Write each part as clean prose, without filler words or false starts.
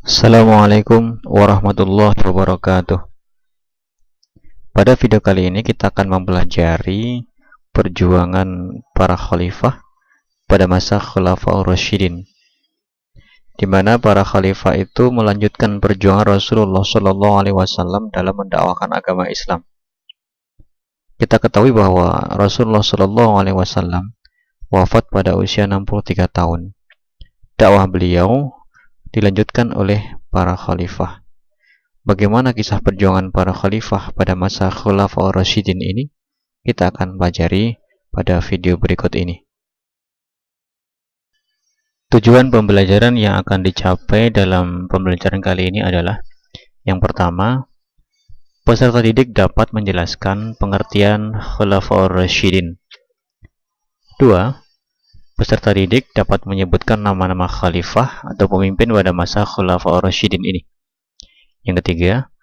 Assalamualaikum warahmatullahi wabarakatuh. Pada video kali ini kita akan mempelajari perjuangan para khalifah pada masa Khulafaur Rasyidin, di mana para khalifah itu melanjutkan perjuangan Rasulullah SAW dalam mendakwakan agama Islam. Kita ketahui bahwa Rasulullah SAW wafat pada usia 63 tahun. Dakwah beliau dilanjutkan oleh para khalifah. Bagaimana kisah perjuangan para khalifah pada masa Khulafaur Rasyidin ini? Kita akan pelajari pada video berikut ini. Tujuan pembelajaran yang akan dicapai dalam pembelajaran kali ini adalah: yang pertama, peserta didik dapat menjelaskan pengertian Khulafaur Rasyidin. 2. Peserta didik dapat menyebutkan nama-nama khalifah atau pemimpin pada masa Khulafaur Rasyidin ini. Yang ketiga,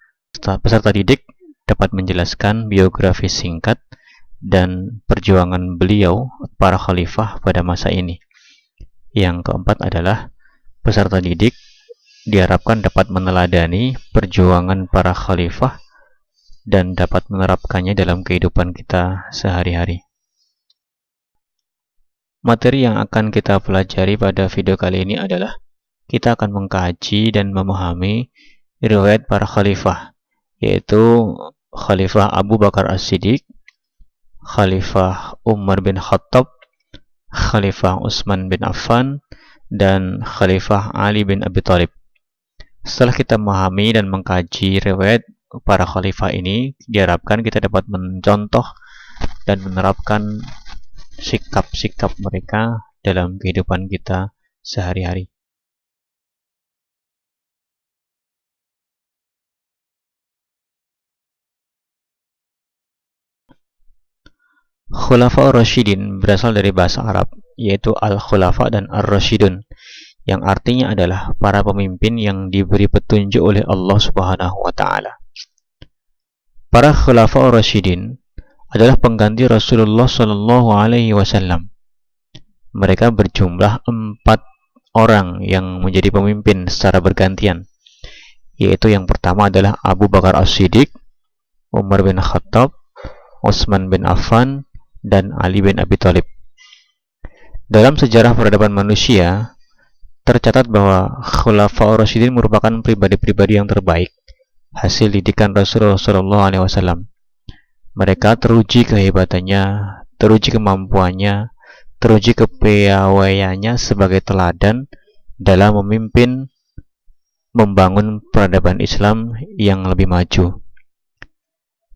peserta didik dapat menjelaskan biografi singkat dan perjuangan beliau para khalifah pada masa ini. Yang keempat adalah peserta didik diharapkan dapat meneladani perjuangan para khalifah dan dapat menerapkannya dalam kehidupan kita sehari-hari. Materi yang akan kita pelajari pada video kali ini adalah kita akan mengkaji dan memahami riwayat para khalifah, yaitu Khalifah Abu Bakar As-Siddiq, Khalifah Umar bin Khattab, Khalifah Utsman bin Affan, dan Khalifah Ali bin Abi Thalib. Setelah kita memahami dan mengkaji riwayat para khalifah ini, diharapkan kita dapat mencontoh dan menerapkan sikap-sikap mereka dalam kehidupan kita sehari-hari. Khulafaur Rasyidin berasal dari bahasa Arab, yaitu Al-Khulafa dan Ar-Rasyidun, yang artinya adalah para pemimpin yang diberi petunjuk oleh Allah Subhanahu wa Ta'ala. Para Khulafaur Rasyidin adalah pengganti Rasulullah Shallallahu Alaihi Wasallam. Mereka berjumlah 4 orang yang menjadi pemimpin secara bergantian, yaitu yang pertama adalah Abu Bakar As-Siddiq, Umar bin Khattab, Utsman bin Affan, dan Ali bin Abi Thalib. Dalam sejarah peradaban manusia, tercatat bahwa Khulafaur Rasyidin merupakan pribadi-pribadi yang terbaik, hasil didikan Rasulullah SAW. Mereka teruji kehebatannya, teruji kemampuannya, teruji kepiawaiannya sebagai teladan dalam memimpin membangun peradaban Islam yang lebih maju.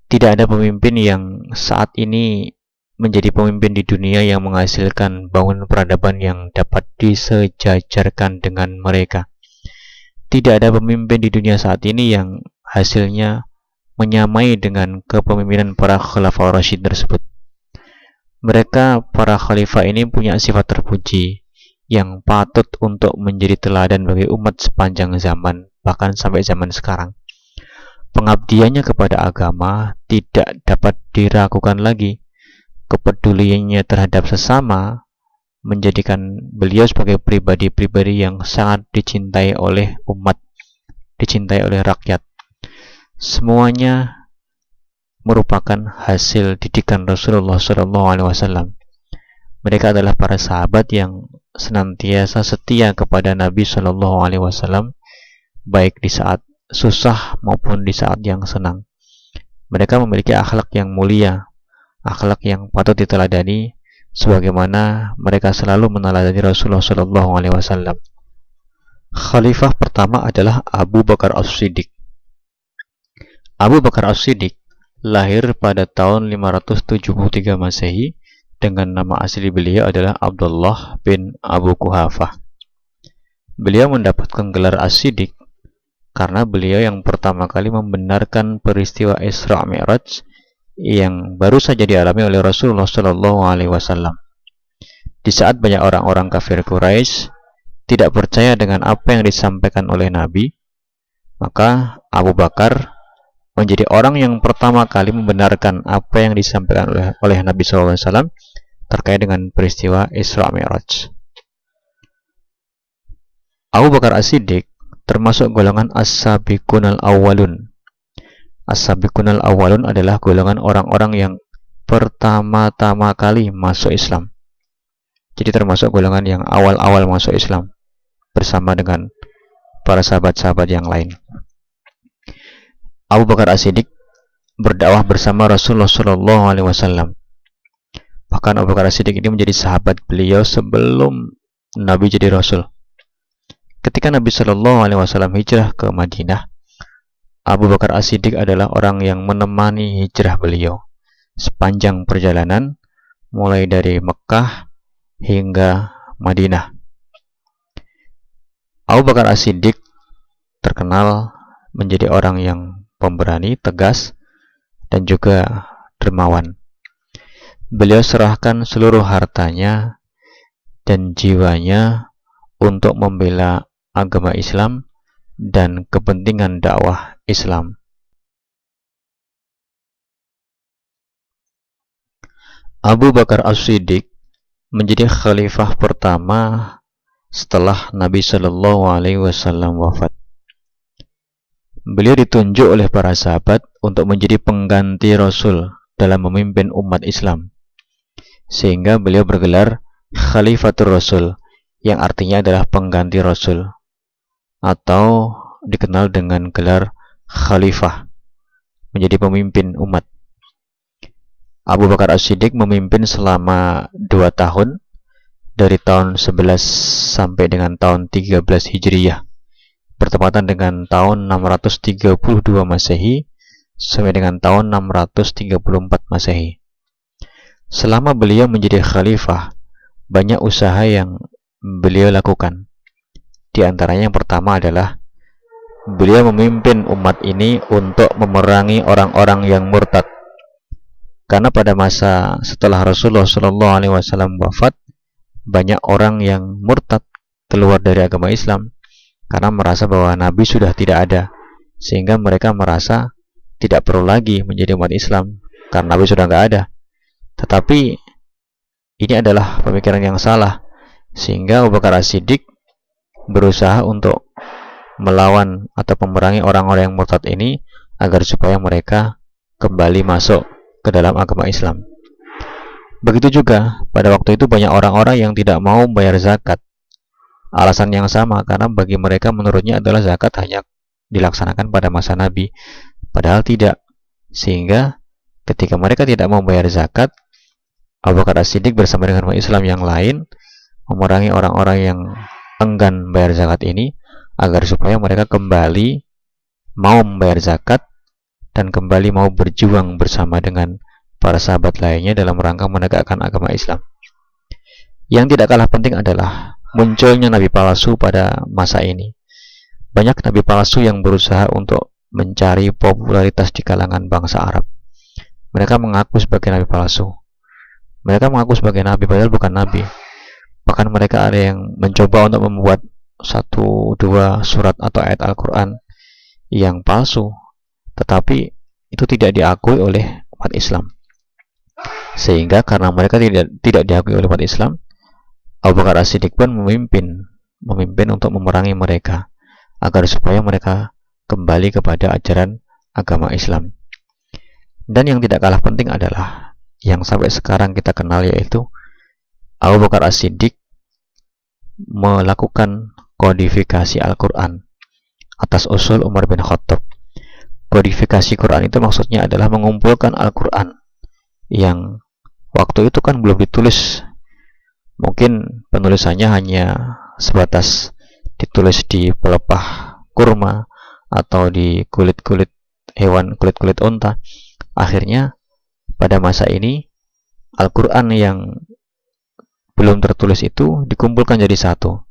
Tidak ada pemimpin yang saat ini menjadi pemimpin di dunia yang menghasilkan bangunan peradaban yang dapat disejajarkan dengan mereka. Tidak ada pemimpin di dunia saat ini yang hasilnya menyamai dengan kepemimpinan para Khulafaur Rasyidin tersebut. Mereka, para khalifah ini, punya sifat terpuji yang patut untuk menjadi teladan bagi umat sepanjang zaman, bahkan sampai zaman sekarang. Pengabdiannya kepada agama tidak dapat diragukan lagi. Kepeduliannya terhadap sesama menjadikan beliau sebagai pribadi-pribadi yang sangat dicintai oleh umat, dicintai oleh rakyat. Semuanya merupakan hasil didikan Rasulullah SAW. Mereka adalah para sahabat yang senantiasa setia kepada Nabi SAW, baik di saat susah maupun di saat yang senang. Mereka memiliki akhlak yang mulia, akhlak yang patut diteladani, sebagaimana mereka selalu meneladani Rasulullah SAW. Khalifah pertama adalah Abu Bakar As-Siddiq. Abu Bakar As-Siddiq lahir pada tahun 573 Masehi dengan nama asli beliau adalah Abdullah bin Abu Quhafah. Beliau mendapatkan gelar As-Siddiq karena beliau yang pertama kali membenarkan peristiwa Isra Mi'raj yang baru saja dialami oleh Rasulullah SAW. Di saat banyak orang-orang kafir Quraisy tidak percaya dengan apa yang disampaikan oleh Nabi, maka Abu Bakar menjadi orang yang pertama kali membenarkan apa yang disampaikan oleh Nabi SAW terkait dengan peristiwa Isra Mi'raj. Abu Bakar As-Siddiq termasuk golongan as-sabiqunal awwalun. As-sabiqunal awwalun adalah golongan orang-orang yang pertama-tama kali masuk Islam. Jadi termasuk golongan yang awal-awal masuk Islam bersama dengan para sahabat-sahabat yang lain. Abu Bakar As-Siddiq berdakwah bersama Rasulullah SAW. Bahkan Abu Bakar As-Siddiq ini menjadi sahabat beliau sebelum Nabi jadi Rasul. Ketika Nabi SAW hijrah ke Madinah, Abu Bakar As-Siddiq adalah orang yang menemani hijrah beliau sepanjang perjalanan, mulai dari Mekah hingga Madinah. Abu Bakar As-Siddiq terkenal menjadi orang yang pemberani, tegas, dan juga dermawan. Beliau serahkan seluruh hartanya dan jiwanya untuk membela agama Islam dan kepentingan dakwah Islam. Abu Bakar As-Siddiq menjadi khalifah pertama setelah Nabi Shallallahu Alaihi Wasallam wafat. Beliau ditunjuk oleh para sahabat untuk menjadi pengganti Rasul dalam memimpin umat Islam, sehingga beliau bergelar Khalifatul Rasul, yang artinya adalah pengganti Rasul, atau dikenal dengan gelar Khalifah, menjadi pemimpin umat. Abu Bakar As-Siddiq memimpin selama 2 tahun, dari tahun 11 sampai dengan tahun 13 Hijriyah, bertepatan dengan tahun 632 Masehi sampai dengan tahun 634 Masehi. Selama beliau menjadi khalifah, banyak usaha yang beliau lakukan. Di antaranya yang pertama adalah beliau memimpin umat ini untuk memerangi orang-orang yang murtad. Karena pada masa setelah Rasulullah SAW wafat, banyak orang yang murtad keluar dari agama Islam karena merasa bahwa Nabi sudah tidak ada, sehingga mereka merasa tidak perlu lagi menjadi umat Islam karena Nabi sudah nggak ada. Tetapi ini adalah pemikiran yang salah, sehingga Abu Bakar As-Siddiq berusaha untuk melawan atau memerangi orang-orang yang murtad ini agar supaya mereka kembali masuk ke dalam agama Islam. Begitu juga pada waktu itu banyak orang-orang yang tidak mau bayar zakat. Alasan yang sama, karena bagi mereka menurutnya adalah zakat hanya dilaksanakan pada masa Nabi, padahal tidak. Sehingga ketika mereka tidak mau bayar zakat, Abu Bakar As-Siddiq bersama dengan umat Islam yang lain memerangi orang-orang yang enggan bayar zakat ini agar supaya mereka kembali mau membayar zakat dan kembali mau berjuang bersama dengan para sahabat lainnya dalam rangka menegakkan agama Islam. Yang tidak kalah penting adalah munculnya nabi palsu pada masa ini. Banyak nabi palsu yang berusaha untuk mencari popularitas di kalangan bangsa Arab. Mereka mengaku sebagai nabi palsu. Mereka mengaku sebagai nabi padahal bukan nabi. Bahkan mereka ada yang mencoba untuk membuat 1-2 surat atau ayat Al-Quran yang palsu, tetapi itu tidak diakui oleh umat Islam. Sehingga karena mereka tidak diakui oleh umat Islam, Abu Bakar As-Siddiq pun memimpin untuk memerangi mereka agar supaya mereka kembali kepada ajaran agama Islam. Dan yang tidak kalah penting adalah yang sampai sekarang kita kenal, yaitu Abu Bakar As-Siddiq melakukan kodifikasi Al-Quran atas usul Umar bin Khattab. Kodifikasi Quran itu maksudnya adalah mengumpulkan Al-Quran yang waktu itu kan belum ditulis. Mungkin penulisannya hanya sebatas ditulis di pelepah kurma atau di kulit-kulit hewan, kulit-kulit unta. Akhirnya pada masa ini Al-Quran yang belum tertulis itu dikumpulkan jadi satu.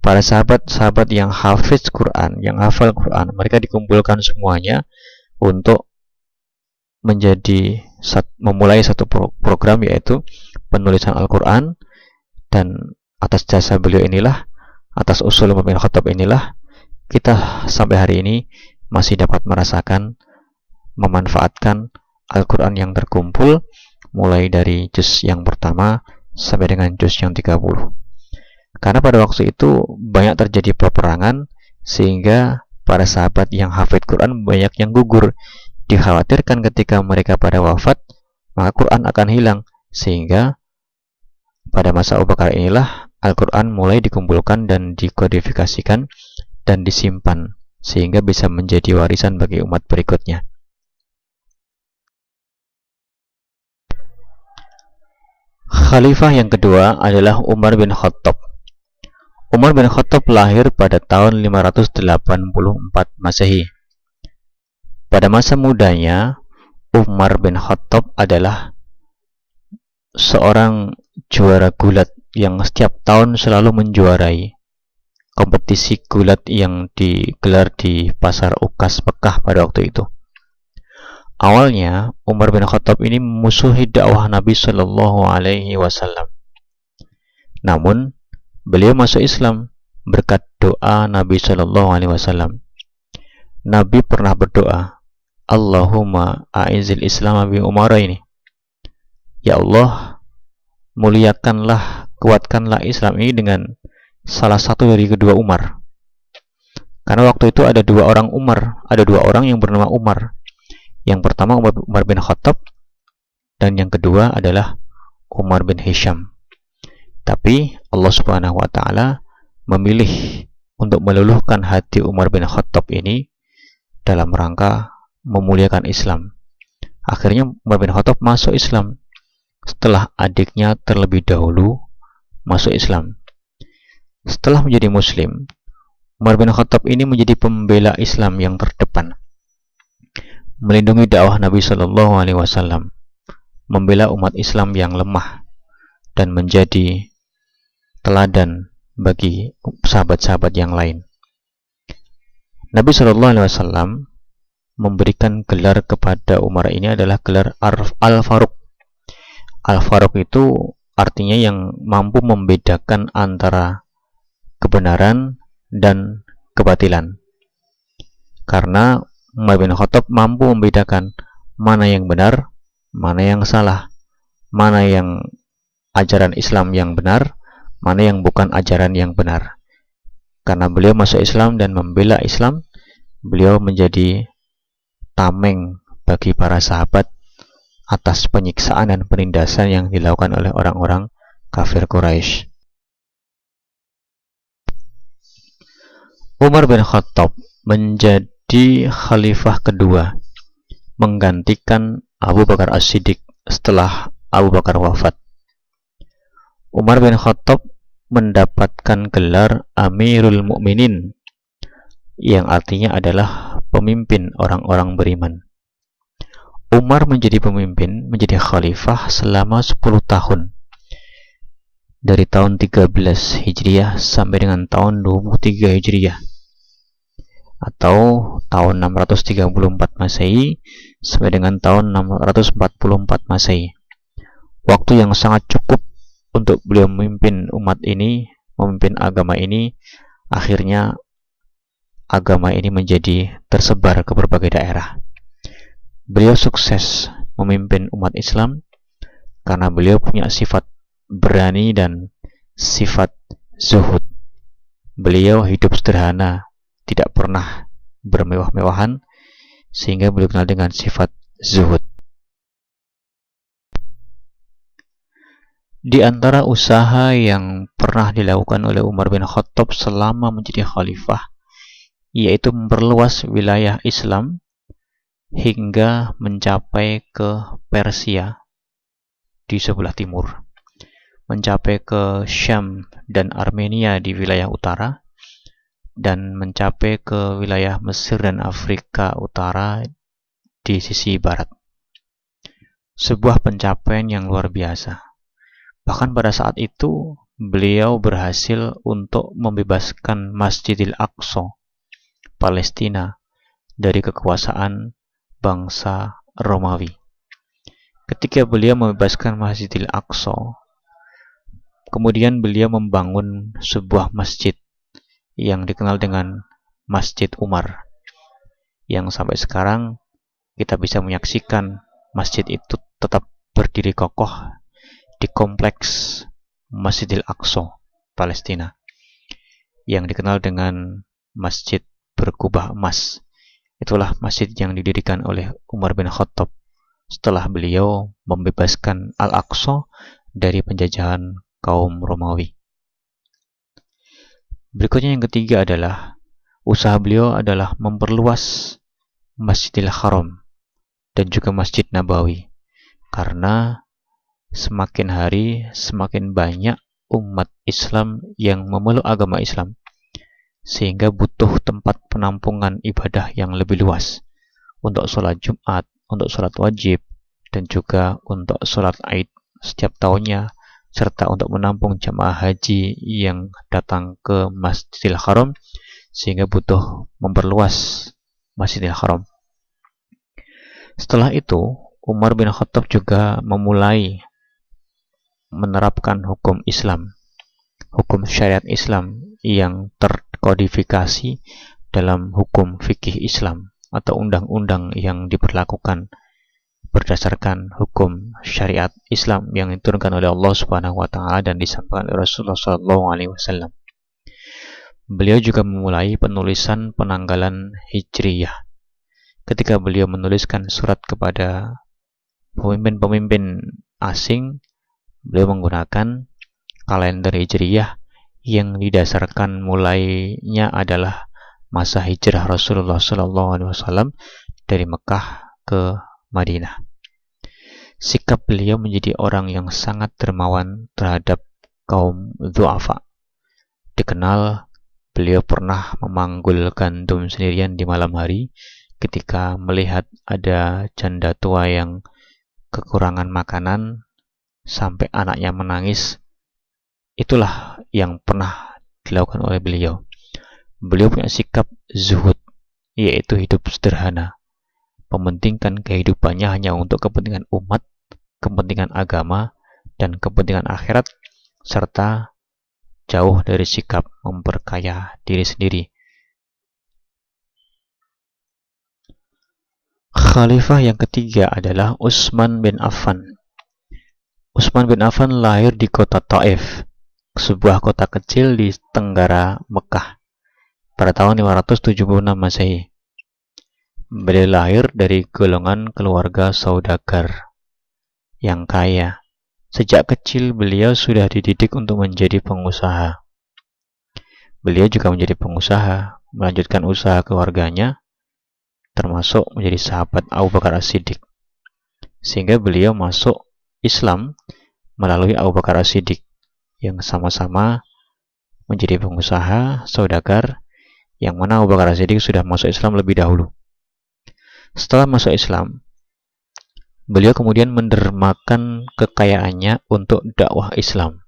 Para sahabat-sahabat yang hafiz Quran, yang hafal Quran, mereka dikumpulkan semuanya untuk memulai satu program, yaitu penulisan Al-Quran. Dan atas jasa beliau inilah, atas usul Umar bin Khattab inilah, kita sampai hari ini masih dapat merasakan, memanfaatkan Al-Quran yang terkumpul mulai dari juz yang pertama sampai dengan juz yang 30. Karena pada waktu itu banyak terjadi peperangan, sehingga para sahabat yang hafid Quran banyak yang gugur. Dikhawatirkan ketika mereka pada wafat, maka Quran akan hilang, sehingga pada masa Abu Bakar inilah Al-Quran mulai dikumpulkan dan dikodifikasikan dan disimpan, sehingga bisa menjadi warisan bagi umat berikutnya. Khalifah yang kedua adalah Umar bin Khattab. Umar bin Khattab lahir pada tahun 584 Masehi. Pada masa mudanya, Umar bin Khattab adalah seorang juara gulat yang setiap tahun selalu menjuarai kompetisi gulat yang digelar di pasar Ukas Mekah pada waktu itu. Awalnya, Umar bin Khattab ini memusuhi dakwah Nabi Shallallahu Alaihi Wasallam. Namun, beliau masuk Islam berkat doa Nabi Shallallahu Alaihi Wasallam. Nabi pernah berdoa, Allahumma a'izil Islam bi Umaraini. Ya Allah, muliakanlah, kuatkanlah Islam ini dengan salah satu dari kedua Umar. Karena waktu itu ada dua orang yang bernama Umar. Yang pertama Umar bin Khattab, dan yang kedua adalah Umar bin Hisham. Tapi Allah Subhanahu wa taala memilih untuk meluluhkan hati Umar bin Khattab ini dalam rangka memuliakan Islam. Akhirnya Umar bin Khattab masuk Islam setelah adiknya terlebih dahulu masuk Islam. Setelah menjadi Muslim, Umar bin Khattab ini menjadi pembela Islam yang terdepan, melindungi dakwah Nabi Shallallahu Alaihi Wasallam, membela umat Islam yang lemah, dan menjadi teladan bagi sahabat-sahabat yang lain. Nabi Shallallahu Alaihi Wasallam memberikan gelar kepada Umar ini adalah gelar Al-Faruq. Al-Faruq itu artinya yang mampu membedakan antara kebenaran dan kebatilan. Karena Umar bin Khattab mampu membedakan mana yang benar, mana yang salah, mana yang ajaran Islam yang benar, mana yang bukan ajaran yang benar. Karena beliau masuk Islam dan membela Islam, beliau menjadi tameng bagi para sahabat atas penyiksaan dan penindasan yang dilakukan oleh orang-orang kafir Quraisy. Umar bin Khattab menjadi khalifah kedua, menggantikan Abu Bakar As-Siddiq setelah Abu Bakar wafat. Umar bin Khattab mendapatkan gelar Amirul Mukminin, yang artinya adalah pemimpin orang-orang beriman. Umar menjadi pemimpin, menjadi khalifah selama 10 tahun. Dari tahun 13 Hijriah sampai dengan tahun 23 Hijriah. Atau tahun 634 Masehi sampai dengan tahun 644 Masehi. Waktu yang sangat cukup untuk beliau memimpin umat ini, memimpin agama ini. Akhirnya agama ini menjadi tersebar ke berbagai daerah. Beliau sukses memimpin umat Islam karena beliau punya sifat berani dan sifat zuhud. Beliau hidup sederhana, tidak pernah bermewah-mewahan, sehingga beliau kenal dengan sifat zuhud. Di antara usaha yang pernah dilakukan oleh Umar bin Khattab selama menjadi khalifah, yaitu memperluas wilayah Islam hingga mencapai ke Persia di sebelah timur, mencapai ke Syam dan Armenia di wilayah utara, dan mencapai ke wilayah Mesir dan Afrika Utara di sisi barat. Sebuah pencapaian yang luar biasa. Bahkan pada saat itu, beliau berhasil untuk membebaskan Masjidil Aqsa, Palestina, dari kekuasaan bangsa Romawi. Ketika beliau membebaskan Masjidil Aqsa, kemudian beliau membangun sebuah masjid yang dikenal dengan Masjid Umar, yang sampai sekarang kita bisa menyaksikan masjid itu tetap berdiri kokoh di kompleks Masjidil Aqsa, Palestina, yang dikenal dengan masjid berkubah emas. Itulah masjid yang didirikan oleh Umar bin Khattab setelah beliau membebaskan Al-Aqsa dari penjajahan kaum Romawi. Berikutnya yang ketiga adalah usaha beliau adalah memperluas Masjidil Haram dan juga Masjid Nabawi, karena semakin hari semakin banyak umat Islam yang memeluk agama Islam, sehingga butuh tempat penampungan ibadah yang lebih luas untuk sholat Jumat, untuk sholat wajib, dan juga untuk sholat Aid setiap tahunnya, serta untuk menampung jamaah haji yang datang ke Masjidil Haram, sehingga butuh memperluas Masjidil Haram. Setelah itu, Umar bin Khattab juga memulai menerapkan hukum Islam, hukum syariat Islam yang terkodifikasi dalam hukum fikih Islam atau undang-undang yang diberlakukan berdasarkan hukum syariat Islam yang diturunkan oleh Allah Subhanahu wa taala dan disampaikan oleh Rasulullah SAW. Beliau juga memulai penulisan penanggalan Hijriyah. Ketika beliau menuliskan surat kepada pemimpin-pemimpin asing, beliau menggunakan kalender Hijriyah yang didasarkan mulainya adalah masa hijrah Rasulullah SAW dari Mekah ke Madinah. Sikap beliau menjadi orang yang sangat dermawan terhadap kaum du'afa. Dikenal beliau pernah memanggul gandum sendirian di malam hari ketika melihat ada janda tua yang kekurangan makanan sampai anaknya menangis. Itulah yang pernah dilakukan oleh beliau. Beliau punya sikap zuhud, yaitu hidup sederhana, mementingkan kehidupannya hanya untuk kepentingan umat, kepentingan agama, dan kepentingan akhirat, serta jauh dari sikap memperkaya diri sendiri. Khalifah yang ketiga adalah Utsman bin Affan. Utsman bin Affan lahir di kota Taif, sebuah kota kecil di tenggara Mekah, pada tahun 576 Masehi. Beliau lahir dari golongan keluarga saudagar yang kaya. Sejak kecil beliau sudah dididik untuk menjadi pengusaha. Beliau juga menjadi pengusaha, melanjutkan usaha keluarganya, termasuk menjadi sahabat Abu Bakar As-Siddiq, sehingga beliau masuk Islam melalui Abu Bakar As-Siddiq, yang sama-sama menjadi pengusaha saudagar, yang mana Abu Bakar As-Siddiq sudah masuk Islam lebih dahulu. Setelah masuk Islam, beliau kemudian mendermakan kekayaannya untuk dakwah Islam.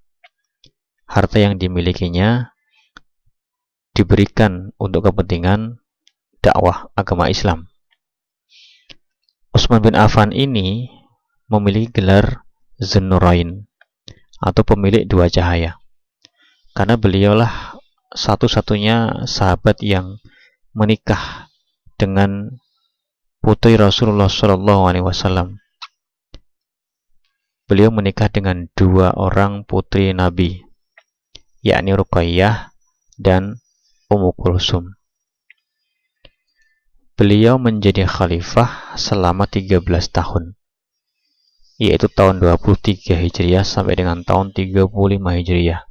Harta yang dimilikinya diberikan untuk kepentingan dakwah agama Islam. Utsman bin Affan ini memiliki gelar Zunnurain atau pemilik dua cahaya, karena beliaulah satu-satunya sahabat yang menikah dengan putri Rasulullah SAW. Beliau menikah dengan dua orang putri Nabi, yakni Ruqayyah dan Ummu Kulsum. Beliau menjadi khalifah selama 13 tahun, yaitu tahun 23 Hijriah sampai dengan tahun 35 Hijriah,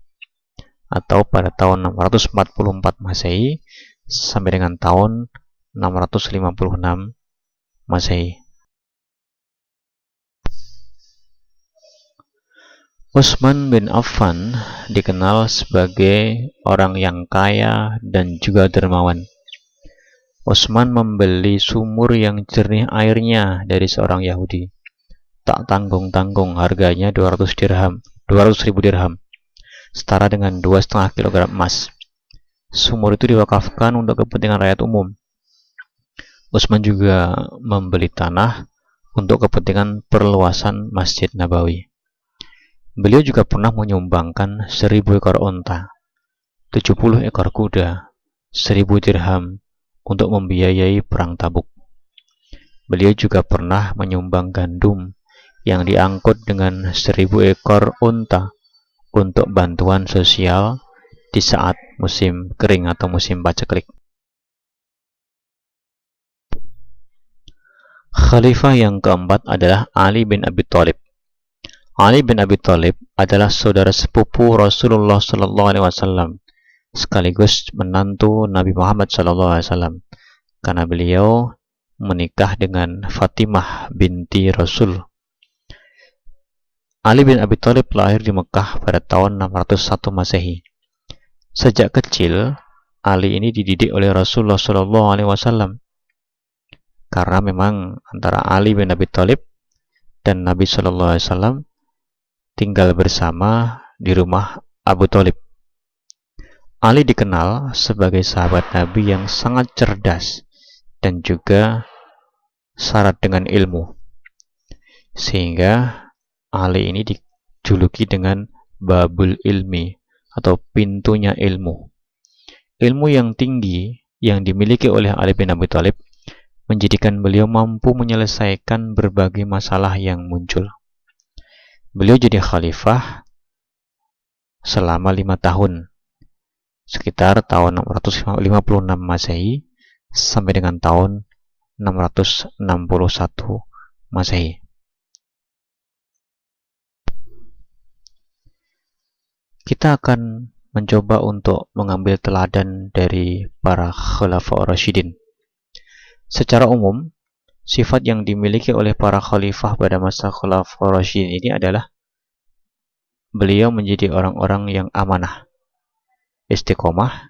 atau pada tahun 644 Masehi sampai dengan tahun 656 Masehi. Utsman bin Affan dikenal sebagai orang yang kaya dan juga dermawan. Utsman membeli sumur yang jernih airnya dari seorang Yahudi. Tak tanggung-tanggung, harganya 200.000 dirham, setara dengan 2,5 kg emas. Sumur itu diwakafkan untuk kepentingan rakyat umum. Utsman juga membeli tanah untuk kepentingan perluasan Masjid Nabawi. Beliau juga pernah menyumbangkan 1.000 ekor onta, 70 ekor kuda, 1.000 dirham untuk membiayai perang Tabuk. Beliau juga pernah menyumbang gandum yang diangkut dengan 1.000 ekor unta untuk bantuan sosial di saat musim kering atau musim paceklik. Khalifah yang keempat adalah Ali bin Abi Thalib. Ali bin Abi Thalib adalah saudara sepupu Rasulullah Sallallahu Alaihi Wasallam, sekaligus menantu Nabi Muhammad Sallallahu Alaihi Wasallam, karena beliau menikah dengan Fatimah binti Rasul. Ali bin Abi Thalib lahir di Mekah pada tahun 601 Masehi. Sejak kecil, Ali ini dididik oleh Rasulullah Sallallahu Alaihi Wasallam, karena memang antara Ali bin Abi Thalib dan Nabi Sallallahu Alaihi Wasallam tinggal bersama di rumah Abu Thalib. Ali dikenal sebagai sahabat Nabi yang sangat cerdas dan juga syarat dengan ilmu, sehingga Ali ini dijuluki dengan Babul Ilmi atau pintunya ilmu. Ilmu yang tinggi yang dimiliki oleh Ali bin Abi Thalib menjadikan beliau mampu menyelesaikan berbagai masalah yang muncul. Beliau jadi khalifah selama 5 tahun, sekitar tahun 656 Masehi sampai dengan tahun 661 Masehi. Kita akan mencoba untuk mengambil teladan dari para Khulafaur Rasyidin. Secara umum, sifat yang dimiliki oleh para khalifah pada masa Khulafaur Rasyidin ini adalah beliau menjadi orang-orang yang amanah, istiqomah,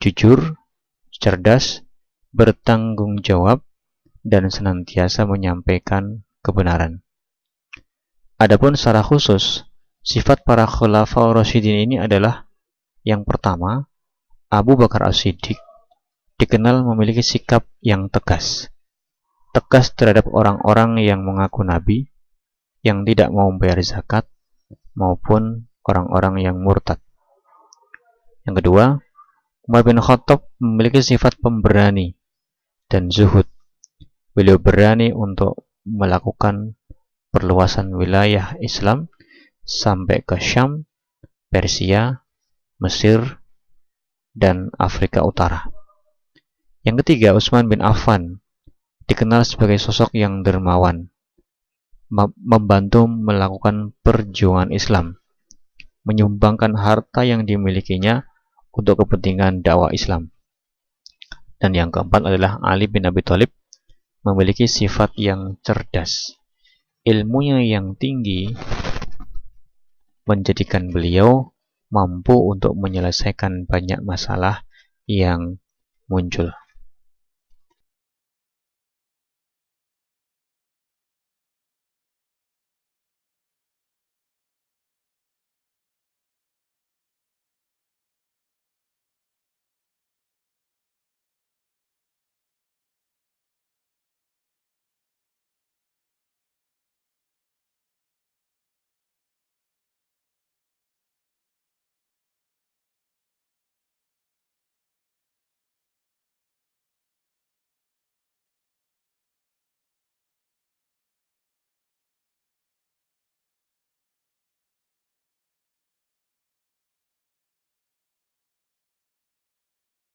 jujur, cerdas, bertanggung jawab, dan senantiasa menyampaikan kebenaran. Adapun secara khusus, sifat para Khulafaur Rasyidin ini adalah yang pertama, Abu Bakar As-Siddiq dikenal memiliki sikap yang tegas terhadap orang-orang yang mengaku nabi, yang tidak mau membayar zakat, maupun orang-orang yang murtad. Yang kedua, Umar bin Khattab memiliki sifat pemberani dan zuhud. Beliau berani untuk melakukan perluasan wilayah Islam sampai ke Syam, Persia, Mesir, dan Afrika Utara. Yang ketiga, Utsman bin Affan dikenal sebagai sosok yang dermawan, membantu melakukan perjuangan Islam, menyumbangkan harta yang dimilikinya untuk kepentingan dakwah Islam. Dan yang keempat adalah Ali bin Abi Thalib, memiliki sifat yang cerdas. Ilmunya yang tinggi menjadikan beliau mampu untuk menyelesaikan banyak masalah yang muncul.